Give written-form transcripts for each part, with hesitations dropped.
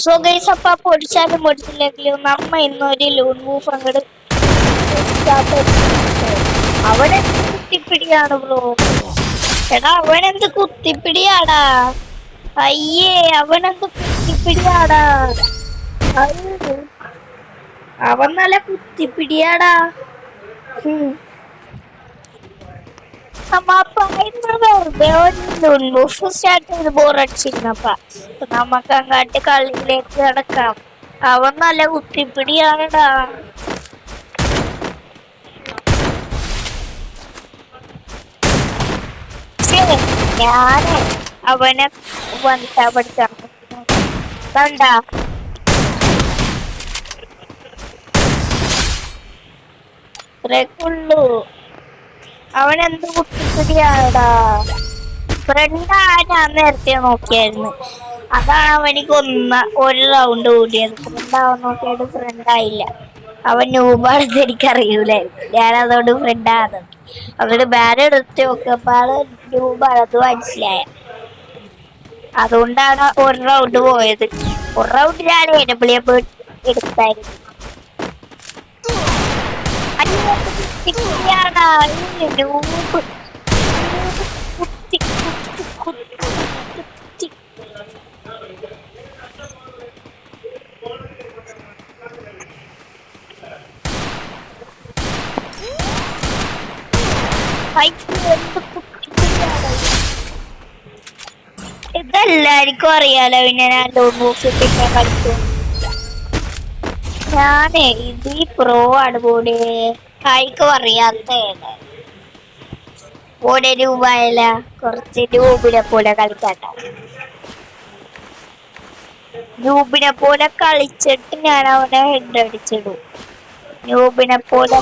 So guys, അപ്പൊ പൊടിച്ചാലും പൊടിച്ചില്ലെങ്കിലും നമ്മ ഇന്നൊരു ലൂൺ മൂവ് അങ്ങോട്ട് അവനെന്ത് കുത്തിപ്പിടിയാണ് ബ്രോ. എടാ അവനെന്ത് കുത്തിപ്പിടിയാടാ. അയ്യേ അവനെന്ത് കുത്തിപ്പിടിയാടാ. അവൻ നല്ല കുത്തിപ്പിടിയാടാ. ബോറടിച്ചിരുന്നപ്പ നമുക്ക് അങ്ങാട്ട് കളിയിലേക്ക് കിടക്കാം. അവൻ നല്ല കുത്തിപ്പിടിയാണടാ. ഞാന് അവനെ വന്നിട്ടാ പഠിച്ചാ കണ്ടാ. ഇത്രയൊക്കെയുള്ളൂ. അവനെന്ത് കുത്തിപ്പിടിയാടാ. ഫ്രണ്ടാ ഞാൻ നേരത്തെ നോക്കിയായിരുന്നു. അതാണ് അവനിക്ക് ഒരു റൗണ്ട് കൂടിയത്. ഫ്രണ്ടാവാൻ നോക്കിയത് ഫ്രണ്ടായില്ല. അവൻ നൂബാണെന്ന് എനിക്കറിയൂലായിരുന്നു. ഞാനതുകൊണ്ട് ഫ്രണ്ടാണ്. അവരുടെ ബാൻ എടുത്ത് നോക്കിയപ്പോൾ നൂബാണെന്ന് മനസ്സിലായ. അതുകൊണ്ടാണ് ഒരു റൗണ്ട് പോയത്. ഒരു റൗണ്ട് ഞാൻ എനബിളിയെ എടുത്തായിരുന്നു. ഇതെല്ലാവർക്കും അറിയാലോ. പിന്നെ ഞാൻ പിന്നെ കളിക്കും. ഞാനേ ഇത് പ്രോ ആണ് പോലെ ആയിക്കും അറിയാത്തതാണ്. രൂപയല്ല കുറച്ച് രൂപിനെ പോലെ കളിക്കാട്ട. രൂപിനെ പോലെ കളിച്ചിട്ട് ഞാൻ അവനെ ഹെഡ് അടിച്ചിടും. രൂപിനെ പോലെ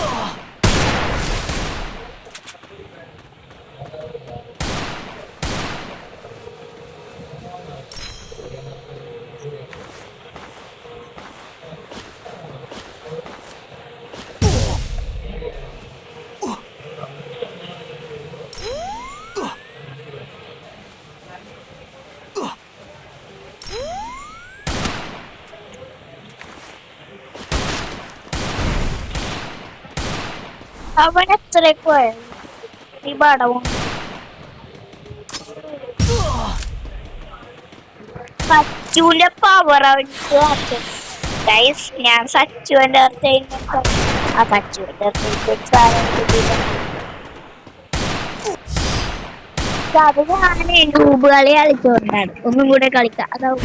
അവൻ എത്രയൊക്കെ ഈ പടവും സച്ചുവിന്റെ പവർ അവർക്ക് ഗൈസ്. ഞാൻ സച്ചുവിന്റെ സച്ചുവിന്റെ അത് ഞാൻ ഡൂബ് കളി കളിച്ചോണ്ടാണ്. ഒന്നും കൂടെ കളിക്കാം. അതാവും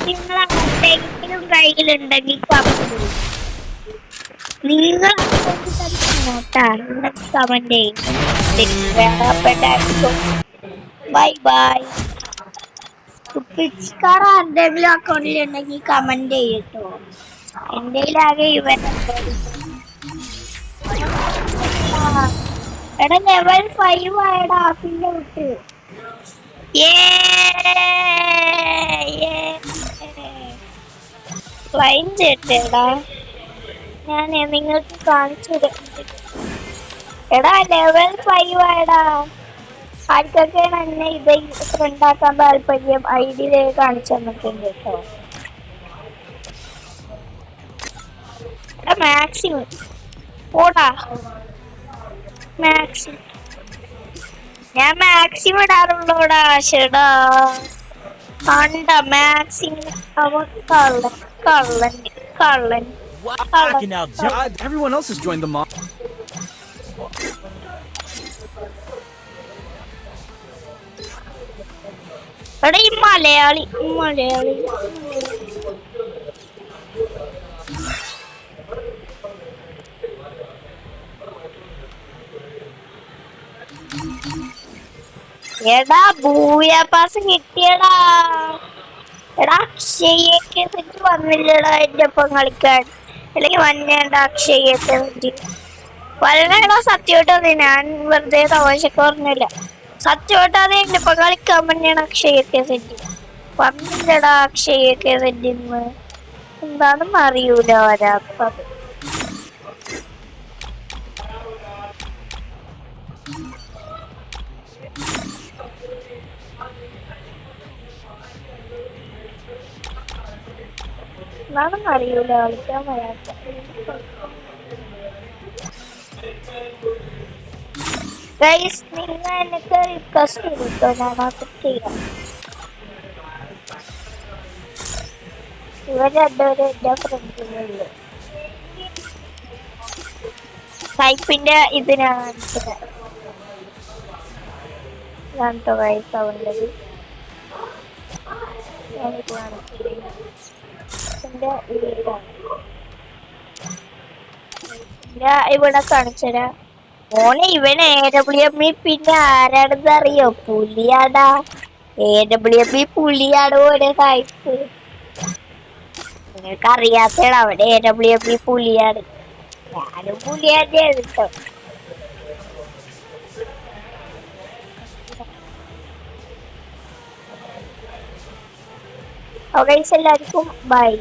നിങ്ങളെന്തെങ്കിലും കയ്യിലുണ്ടെങ്കിൽ നിങ്ങൾ കമന്റ് ചെയ്യും. Bye bye. പിച്ചിക്കാർ എന്തെങ്കിലും അക്കൗണ്ടിലുണ്ടെങ്കിൽ കമന്റ് ചെയ്യട്ടോ. എന്റെ ആകെ ഇവൻ എടാ ലെവൽ 5 ആയടാ ആപ്പിന്റെ വിട്ട്. ക്ലൈം ചെയ്യട്ടേടാ. ഞാൻ നിങ്ങൾക്ക് കാണിച്ചു തരാം. എടാ ലെവൽ 5 ആയടാ. ആർക്കൊക്കെയാണ് എന്നെ ഇത് ഉണ്ടാക്കാൻ താല്പര്യം ID കാണിച്ചു തന്നിട്ടുണ്ട് കേട്ടോ. എടാ മാക്സിമം ഓടാ. മാക്സിമം ഞാൻ മാക്സിമം ഇടാറുള്ളൂടാ. ശെടാ കണ്ട മാക്സിമം അവൻ കള്ളൻ കള്ളൻ കള്ളൻ. Everyone else has joined the mob. എടാ ഈ മലയാളി മലയാളി എടാ ഭൂയ പാസ് കിട്ടിയടാ. എടാ അക്ഷയൊക്കെ പറ്റി വന്നില്ലടാ എന്റെ ഒപ്പം കളിക്കാൻ. അല്ലെങ്കിൽ മഞ്ഞേണ്ട അക്ഷയൊക്കെ പറ്റി വല്ലടാ. സത്യമായിട്ടത് ഞാൻ വെറുതെ തമാശക്ക് പറഞ്ഞില്ല. സത്യമായിട്ടത് എന്റെ ഒപ്പം കളിക്കാൻ തന്നെയാണ് അക്ഷയൊക്കെ സെറ്റ് വന്നില്ലടാ. അക്ഷയൊക്കെ സെറ്റിന്ന് എന്താണെന്ന് അറിയൂല വരാത്തത്. എന്താണെന്ന് അറിയൂല കളിക്കാൻ വരാത്ത. ഗൈസ് നിങ്ങൾ എനിക്ക് റിക്വസ്റ്റ് ചെയ്തോ, ഞാൻ അത് ചെയ്യാം. ഇവർ രണ്ടുപേരും എന്റെ ഫ്രണ്ട്സിനുള്ളു. ടൈപ്പിന്റെ ഇതിനാണ് ഞാനോ ഗൈസ് അവണ്ടത്. ഞാനിത് എന്റെ ഇവിടെ കാണിച്ചരാ മോനെ. ഇവൻ AWM പിന്നെ ആരാണെന്ന് അറിയോ? പുലിയാടാ. AWM പുലിയാണ് പോലെ ടൈപ്പ്. നിങ്ങൾക്ക് അറിയാത്തതാണ്. അവിടെ AWM പുലിയാണ്. ഞാനും പുലിയാന്റെ കേട്ടോ. എല്ലാവർക്കും ബൈ.